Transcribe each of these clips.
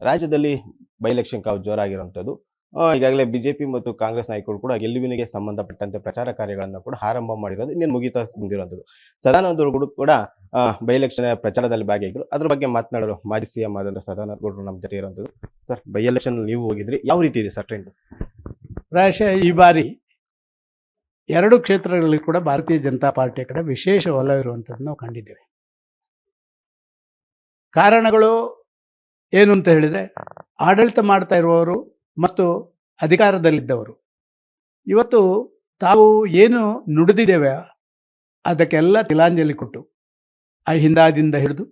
ರಾಜ್ಯದಲ್ಲಿ by election ಕಾವು ಜೋರಾಗಿರುವಂಥದ್ದು. ಈಗಾಗಲೇ ಬಿಜೆಪಿ ಮತ್ತು ಕಾಂಗ್ರೆಸ್ ನಾಯಕರು ಕೂಡ ಗೆಲುವಿನಿಗೆ ಸಂಬಂಧಪಟ್ಟಂತೆ ಪ್ರಚಾರ ಕಾರ್ಯಗಳನ್ನು ಕೂಡ ಆರಂಭ ಮಾಡಿರೋದು ಇನ್ನೇನು ಮುಗಿತಾ ಬಂದಿರುವಂಥದ್ದು. ಸದಾನಂದ ಗೌಡರು ಕೂಡ ಬೈ ಎಲೆಕ್ಷನ್ ಪ್ರಚಾರದಲ್ಲಿ ಭಾಗಿಯಾಗಿದ್ರು. ಅದ್ರ ಬಗ್ಗೆ ಮಾತನಾಡಲು ಮಾಜಿ ಸಿಎಂ ಆದಂಥ ಸದಾನಂದ ಗೌಡರು ನಮ್ಮ ಜೊತೆ ಇರುವಂಥದ್ದು. ಸರ್, ಬೈ ಎಲೆಕ್ಷನ್ ನೀವು ಹೋಗಿದ್ರಿ, ಯಾವ ರೀತಿ ಇದೆ ಸರ್ ಟ್ರೆಂಡ್? ಪ್ರಾಯಶಃ ಈ ಬಾರಿ ಎರಡು ಕ್ಷೇತ್ರಗಳಲ್ಲಿ ಕೂಡ ಭಾರತೀಯ ಜನತಾ ಪಾರ್ಟಿಯ ಕಡೆ ವಿಶೇಷ ಒಲವಿರುವಂಥದ್ದು ನಾವು ಕಂಡಿದ್ದೇವೆ. ಕಾರಣಗಳು ಏನು ಅಂತ ಹೇಳಿದರೆ, ಆಡಳಿತ ಮಾಡ್ತಾ ಇರುವವರು ಮತ್ತು ಅಧಿಕಾರದಲ್ಲಿದ್ದವರು ಇವತ್ತು ತಾವು ಏನು ನುಡಿದಿದ್ದೇವೆ ಅದಕ್ಕೆಲ್ಲ ತಿಲಾಂಜಲಿ ಕೊಟ್ಟು ಹಿಂದಾದಿಂದ ಹಿಡಿದು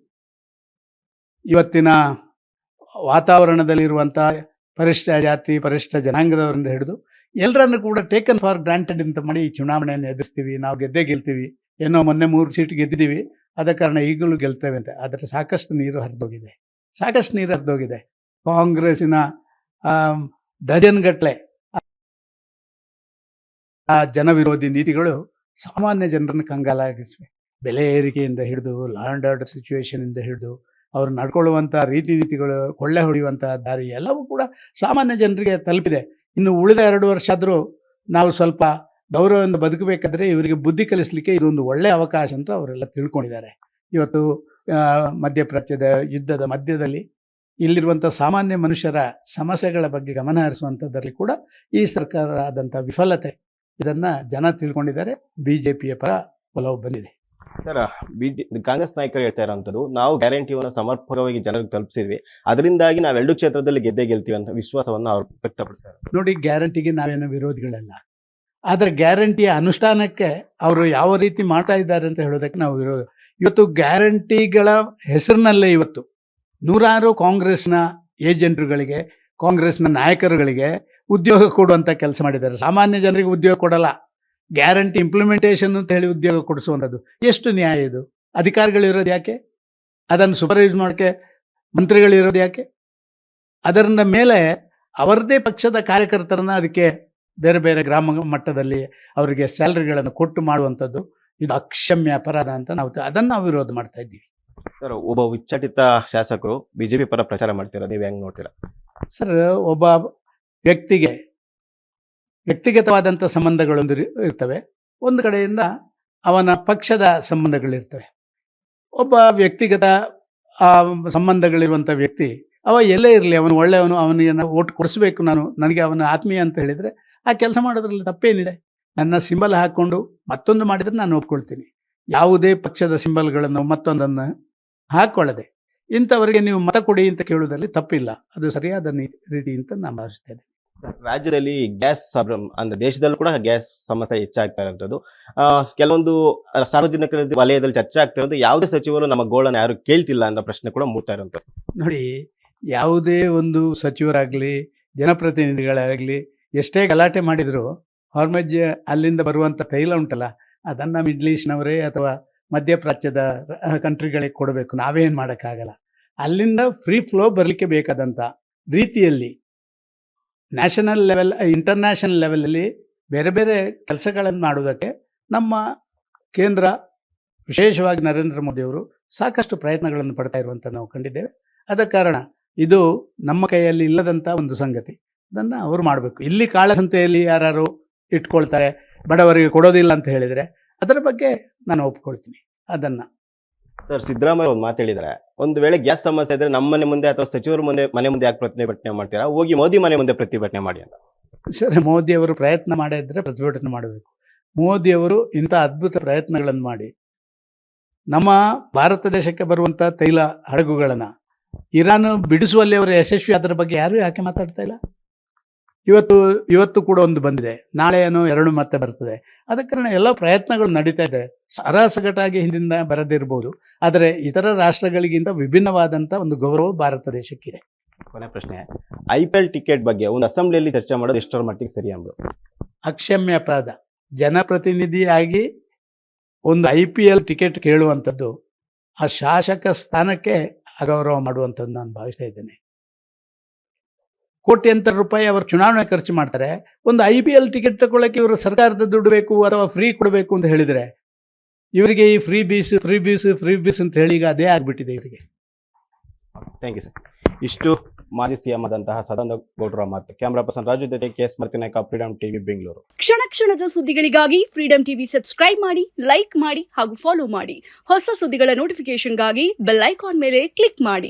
ಇವತ್ತಿನ ವಾತಾವರಣದಲ್ಲಿರುವಂಥ ಪರಿಶಿಷ್ಟ ಜಾತಿ ಪರಿಶಿಷ್ಟ ಜನಾಂಗದವರಿಂದ ಹಿಡಿದು ಎಲ್ಲರನ್ನು ಕೂಡ ಟೇಕನ್ ಫಾರ್ ಗ್ರಾಂಟೆಡ್ ಅಂತ ಮಾಡಿ ಈ ಚುನಾವಣೆಯನ್ನು ಎದುರಿಸ್ತೀವಿ, ನಾವು ಗೆಲ್ತೀವಿ, ಏನೋ ಮೊನ್ನೆ 3 ಸೀಟ್ ಗೆದ್ದಿದ್ದೀವಿ, ಆದ ಕಾರಣ ಈಗಲೂ ಗೆಲ್ತೇವೆ ಅಂತ. ಆದರೆ ಸಾಕಷ್ಟು ನೀರು ಹರಿದೋಗಿದೆ. ಕಾಂಗ್ರೆಸ್ಸಿನ ಡಜನ್ಗಟ್ಟಲೆ ಆ ಜನವಿರೋಧಿ ನೀತಿಗಳು ಸಾಮಾನ್ಯ ಜನರನ್ನು ಕಂಗಾಲಾಗಿಸಿವೆ. ಬೆಲೆ ಏರಿಕೆಯಿಂದ ಹಿಡಿದು ಲಾ ಆ್ಯಂಡ್ ಆರ್ಡರ್ ಸಿಚುವೇಶನಿಂದ ಹಿಡಿದು ಅವರು ನಡ್ಕೊಳ್ಳುವಂಥ ರೀತಿ ನೀತಿಗಳು, ಕೊಳ್ಳೆ ಹೊಡೆಯುವಂಥ ದಾರಿ ಎಲ್ಲವೂ ಕೂಡ ಸಾಮಾನ್ಯ ಜನರಿಗೆ ತಲುಪಿದೆ. ಇನ್ನು ಉಳಿದ 2 ವರ್ಷ ಆದರೂ ನಾವು ಸ್ವಲ್ಪ ಗೌರವದಿಂದ ಬದುಕಬೇಕಾದ್ರೆ ಇವರಿಗೆ ಬುದ್ಧಿ ಕಲಿಸಲಿಕ್ಕೆ ಇದೊಂದು ಒಳ್ಳೆಯ ಅವಕಾಶ ಅಂತ ಅವರೆಲ್ಲ ತಿಳ್ಕೊಂಡಿದ್ದಾರೆ. ಇವತ್ತು ಮಧ್ಯಪ್ರಾಚ್ಯದ ಯುದ್ಧದ ಮಧ್ಯದಲ್ಲಿ ಇಲ್ಲಿರುವಂಥ ಸಾಮಾನ್ಯ ಮನುಷ್ಯರ ಸಮಸ್ಯೆಗಳ ಬಗ್ಗೆ ಗಮನ ಹರಿಸುವಂಥದ್ರಲ್ಲಿ ಕೂಡ ಈ ಸರ್ಕಾರ ಆದಂಥ ವಿಫಲತೆ ಇದನ್ನು ಜನ ತಿಳ್ಕೊಂಡಿದ್ದಾರೆ. ಬಿಜೆಪಿಯ ಪರ ಒಲವು ಬಂದಿದೆ. ಸರ್, ಕಾಂಗ್ರೆಸ್ ನಾಯಕರು ಹೇಳ್ತಾ ಇರೋಂಥದ್ದು, ನಾವು ಗ್ಯಾರಂಟಿಯನ್ನು ಸಮರ್ಪಕವಾಗಿ ಜನರಿಗೆ ತಲುಪಿಸಿದ್ವಿ, ಅದರಿಂದಾಗಿ ನಾವು 2 ಕ್ಷೇತ್ರದಲ್ಲಿ ಗೆಲ್ತೀವಿ ಅಂತ ವಿಶ್ವಾಸವನ್ನು ಅವರು ವ್ಯಕ್ತಪಡ್ತಾರೆ. ನೋಡಿ, ಗ್ಯಾರಂಟಿಗೆ ನಾವೇನೋ ವಿರೋಧಿಗಳಲ್ಲ, ಆದರೆ ಗ್ಯಾರಂಟಿಯ ಅನುಷ್ಠಾನಕ್ಕೆ ಅವರು ಯಾವ ರೀತಿ ಮಾಡ್ತಾ ಇದ್ದಾರೆ ಅಂತ ಹೇಳೋದಕ್ಕೆ ನಾವು ವಿರೋಧ. ಇವತ್ತು ಗ್ಯಾರಂಟಿಗಳ ಹೆಸರಿನಲ್ಲೇ ಇವತ್ತು ನೂರಾರು ಕಾಂಗ್ರೆಸ್ನ ಏಜೆಂಟ್ರುಗಳಿಗೆ, ಕಾಂಗ್ರೆಸ್ನ ನಾಯಕರುಗಳಿಗೆ ಉದ್ಯೋಗ ಕೊಡುವಂಥ ಕೆಲಸ ಮಾಡಿದ್ದಾರೆ. ಸಾಮಾನ್ಯ ಜನರಿಗೆ ಉದ್ಯೋಗ ಕೊಡಲ್ಲ, ಗ್ಯಾರಂಟಿ ಇಂಪ್ಲಿಮೆಂಟೇಷನ್ ಅಂತ ಹೇಳಿ ಉದ್ಯೋಗ ಕೊಡಿಸುವಂಥದ್ದು ಎಷ್ಟು ನ್ಯಾಯ ಇದು? ಅಧಿಕಾರಿಗಳಿರೋದು ಯಾಕೆ? ಅದನ್ನು ಸೂಪರ್ವೈಸ್ ಮಾಡೋಕ್ಕೆ ಮಂತ್ರಿಗಳಿರೋದು ಯಾಕೆ? ಅದರಿಂದ ಮೇಲೆ ಅವರದೇ ಪಕ್ಷದ ಕಾರ್ಯಕರ್ತರನ್ನ ಅದಕ್ಕೆ ಬೇರೆ ಬೇರೆ ಗ್ರಾಮ ಮಟ್ಟದಲ್ಲಿ ಅವರಿಗೆ ಸ್ಯಾಲರಿಗಳನ್ನು ಕೊಟ್ಟು ಮಾಡುವಂಥದ್ದು ಇದು ಅಕ್ಷಮ್ಯ ಅಪರಾಧ ಅಂತ ಅದನ್ನು ನಾವು ವಿರೋಧ ಮಾಡ್ತಾ ಇದ್ದೀವಿ. ಸರ್, ಒಬ್ಬ ಉಚ್ಚಾಟಿತ ಶಾಸಕರು ಬಿಜೆಪಿ ಪರ ಪ್ರಚಾರ ಮಾಡ್ತೀರಾ, ನೀವು ಹೆಂಗೆ ನೋಡ್ತೀರಾ? ಸರ್, ಒಬ್ಬ ವ್ಯಕ್ತಿಗೆ ವ್ಯಕ್ತಿಗತವಾದಂಥ ಸಂಬಂಧಗಳೊಂದು ಇರ್ತವೆ, ಒಂದು ಕಡೆಯಿಂದ ಅವನ ಪಕ್ಷದ ಸಂಬಂಧಗಳಿರ್ತವೆ. ಒಬ್ಬ ವ್ಯಕ್ತಿಗತ ಸಂಬಂಧಗಳಿರುವಂಥ ವ್ಯಕ್ತಿ ಅವ ಎಲ್ಲೇ ಇರಲಿ, ಅವನು ಒಳ್ಳೆಯವನು, ಅವನಿಗೆ ಓಟ್ ಕೊಡಿಸ್ಬೇಕು, ನನಗೆ ಅವನ ಆತ್ಮೀಯ ಅಂತ ಹೇಳಿದರೆ ಆ ಕೆಲಸ ಮಾಡೋದ್ರಲ್ಲಿ ತಪ್ಪೇನಿದೆ? ನನ್ನ ಸಿಂಬಲ್ ಹಾಕ್ಕೊಂಡು ಮತ್ತೊಂದು ಮಾಡಿದರೆ ನಾನು ಒಪ್ಕೊಳ್ತೀನಿ. ಯಾವುದೇ ಪಕ್ಷದ ಸಿಂಬಲ್ಗಳನ್ನು ಮತ್ತೊಂದನ್ನು ಹಾಕ್ಕೊಳ್ಳದೆ ಇಂಥವರಿಗೆ ನೀವು ಮತ ಕೊಡಿ ಅಂತ ಕೇಳುವುದರಲ್ಲಿ ತಪ್ಪಿಲ್ಲ. ಅದು ಸರಿಯಾದ ರೀತಿ ಅಂತ ನಾನು ಭಾವಿಸ್ತೇನೆ. ರಾಜ್ಯದಲ್ಲಿ ಗ್ಯಾಸ್ ಅಂದ್ರೆ ದೇಶದಲ್ಲೂ ಕೂಡ ಗ್ಯಾಸ್ ಸಮಸ್ಯೆ ಹೆಚ್ಚಾಗ್ತಾ ಇರೋದು, ಕೆಲವೊಂದು ಸಾರ್ವಜನಿಕ ವಲಯದಲ್ಲಿ ಚರ್ಚೆ ಆಗ್ತಾ ಇರೋದು, ಯಾವುದೇ ಸಚಿವರು ನಮ್ಮ ಗೋಳನ್ನು ಯಾರು ಕೇಳ್ತಿಲ್ಲ ಅನ್ನೋ ಪ್ರಶ್ನೆ ಕೂಡ ಮೂಡ್ತಾ ಇರೋದು. ನೋಡಿ, ಯಾವುದೇ ಒಂದು ಸಚಿವರಾಗಲಿ ಜನಪ್ರತಿನಿಧಿಗಳಾಗಲಿ ಎಷ್ಟೇ ಗಲಾಟೆ ಮಾಡಿದರೂ ಹಾರ್ಮಜ್ ಅಲ್ಲಿಂದ ಬರುವಂಥ ತೈಲ ಉಂಟಲ್ಲ, ಅದನ್ನು ಮಿಡ್ಲ್ ಈಸ್ಟ್ನವರೇ ಅಥವಾ ಮಧ್ಯಪ್ರಾಚ್ಯದ ಕಂಟ್ರಿಗಳಿಗೆ ಕೊಡಬೇಕು, ನಾವೇನು ಮಾಡೋಕ್ಕಾಗಲ್ಲ. ಅಲ್ಲಿಂದ ಫ್ರೀ ಫ್ಲೋ ಬರಲಿಕ್ಕೆ ಬೇಕಾದಂಥ ರೀತಿಯಲ್ಲಿ ನ್ಯಾಷನಲ್ ಲೆವೆಲ್, ಇಂಟರ್ನ್ಯಾಷನಲ್ ಲೆವೆಲಲ್ಲಿ ಬೇರೆ ಬೇರೆ ಕೆಲಸಗಳನ್ನು ಮಾಡುವುದಕ್ಕೆ ನಮ್ಮ ಕೇಂದ್ರ, ವಿಶೇಷವಾಗಿ ನರೇಂದ್ರ ಮೋದಿಯವರು ಸಾಕಷ್ಟು ಪ್ರಯತ್ನಗಳನ್ನು ಪಡ್ತಾ ಇರುವಂಥ ನಾವು ಕಂಡಿದ್ದೇವೆ. ಆದ ಕಾರಣ ಇದು ನಮ್ಮ ಕೈಯಲ್ಲಿ ಇಲ್ಲದಂಥ ಒಂದು ಸಂಗತಿ, ಅದನ್ನು ಅವರು ಮಾಡಬೇಕು. ಇಲ್ಲಿ ಕಾಳಸಂತೆಯಲ್ಲಿ ಯಾರು ಇಟ್ಕೊಳ್ತಾರೆ, ಬಡವರಿಗೆ ಕೊಡೋದಿಲ್ಲ ಅಂತ ಹೇಳಿದರೆ ಅದರ ಬಗ್ಗೆ ನಾನು ಒಪ್ಕೊಳ್ತೀನಿ ಅದನ್ನು. ಸರ್, ಸಿದ್ದರಾಮಯ್ಯ ಒಂದು ಮಾತು ಹೇಳಿದ್ದಾರೆ, ಒಂದು ವೇಳೆ ಗ್ಯಾಸ್ ಸಮಸ್ಯೆ ಇದ್ರೆ ನಮ್ಮ ಮನೆ ಮುಂದೆ ಅಥವಾ ಸಚಿವರ ಮನೆ ಮುಂದೆ ಯಾಕೆ ಪ್ರತಿಭಟನೆ ಮಾಡ್ತೀರಾ, ಹೋಗಿ ಮೋದಿ ಮನೆ ಮುಂದೆ ಪ್ರತಿಭಟನೆ ಮಾಡಿ ಅಂತ. ಸರ್, ಮೋದಿಯವರು ಪ್ರಯತ್ನ ಮಾಡಿದ್ರೆ ಪ್ರತಿಭಟನೆ ಮಾಡಬೇಕು. ಮೋದಿಯವರು ಇಂಥ ಅದ್ಭುತ ಪ್ರಯತ್ನಗಳನ್ನು ಮಾಡಿ ನಮ್ಮ ಭಾರತ ದೇಶಕ್ಕೆ ಬರುವಂಥ ತೈಲ ಹಡಗುಗಳನ್ನು ಇರಾನ್ ಬಿಡಿಸುವಲ್ಲಿ ಅವರು ಯಶಸ್ವಿ, ಅದರ ಬಗ್ಗೆ ಯಾರೂ ಯಾಕೆ ಮಾತಾಡ್ತಾ ಇಲ್ಲ? ಇವತ್ತು ಕೂಡ ಒಂದು ಬಂದಿದೆ, ನಾಳೆ ಏನೋ 2 ಮತ್ತೆ ಬರ್ತದೆ. ಅದ ಕಾರಣ ಎಲ್ಲ ಪ್ರಯತ್ನಗಳು ನಡೀತಾ ಇದೆ. ಸರಾಸಗಟಾಗಿ ಹಿಂದಿಂದ ಬರದಿರ್ಬೋದು, ಆದರೆ ಇತರ ರಾಷ್ಟ್ರಗಳಿಗಿಂತ ವಿಭಿನ್ನವಾದಂಥ ಒಂದು ಗೌರವ ಭಾರತ ದೇಶಕ್ಕಿದೆ. ಕೊನೆ ಪ್ರಶ್ನೆ, IPL ಟಿಕೆಟ್ ಬಗ್ಗೆ ಒಂದು ಅಸೆಂಬ್ಲಿಯಲ್ಲಿ ಚರ್ಚೆ ಮಾಡೋದು ಎಷ್ಟರ ಮಟ್ಟಿಗೆ ಸರಿ ಅಂಬೋದು? ಅಕ್ಷಮ್ಯ ಅಪರಾಧ. ಜನಪ್ರತಿನಿಧಿಯಾಗಿ ಒಂದು IPL ಟಿಕೆಟ್ ಕೇಳುವಂಥದ್ದು ಆ ಶಾಸಕ ಸ್ಥಾನಕ್ಕೆ ಅಗೌರವ ಮಾಡುವಂಥದ್ದು ನಾನು ಭಾವಿಸ್ತಾ ಇದ್ದೇನೆ. ಕೋಟ್ಯಂತರ ರೂಪಾಯಿ ಅವರು ಚುನಾವಣೆ ಖರ್ಚು ಮಾಡ್ತಾರೆ, ಒಂದು IPL ಟಿಕೆಟ್ ತಗೊಳ್ಳೋಕ್ಕೆ ಇವರು ಸರ್ಕಾರದ ದುಡ್ಡು ಬೇಕು ಅಥವಾ ಫ್ರೀ ಕೊಡಬೇಕು ಅಂತ ಹೇಳಿದರೆ ಇವರಿಗೆ ಈ ಫ್ರೀ ಬೀಸ್ ಅಂತ ಹೇಳಿ ಈಗ ಅದೇ ಆಗಿಬಿಟ್ಟಿದೆ ಇವರಿಗೆ. Thank you sir. ಇಷ್ಟು ಮಾಜಿ ಸಿಎಂ ಆದಂತಹ ಸದಾನಂದ ಗೌಡರ ಮಾತು. ಕ್ಯಾಮರಾ ಪರ್ಸನ್ ರಾಜು ಜೊತೆ KS ಮರ್ತಿನಾಯಕ, ಫ್ರೀಡಂ ಟಿವಿ, ಬೆಂಗಳೂರು. ಕ್ಷಣ ಕ್ಷಣದ ಸುದ್ದಿಗಳಿಗಾಗಿ ಫ್ರೀಡಂ ಟಿವಿ ಸಬ್ಸ್ಕ್ರೈಬ್ ಮಾಡಿ, ಲೈಕ್ ಮಾಡಿ ಹಾಗೂ ಫಾಲೋ ಮಾಡಿ. ಹೊಸ ಸುದ್ದಿಗಳ ನೋಟಿಫಿಕೇಶನ್ಗಾಗಿ ಬೆಲ್ ಐಕಾನ್ ಮೇಲೆ ಕ್ಲಿಕ್ ಮಾಡಿ.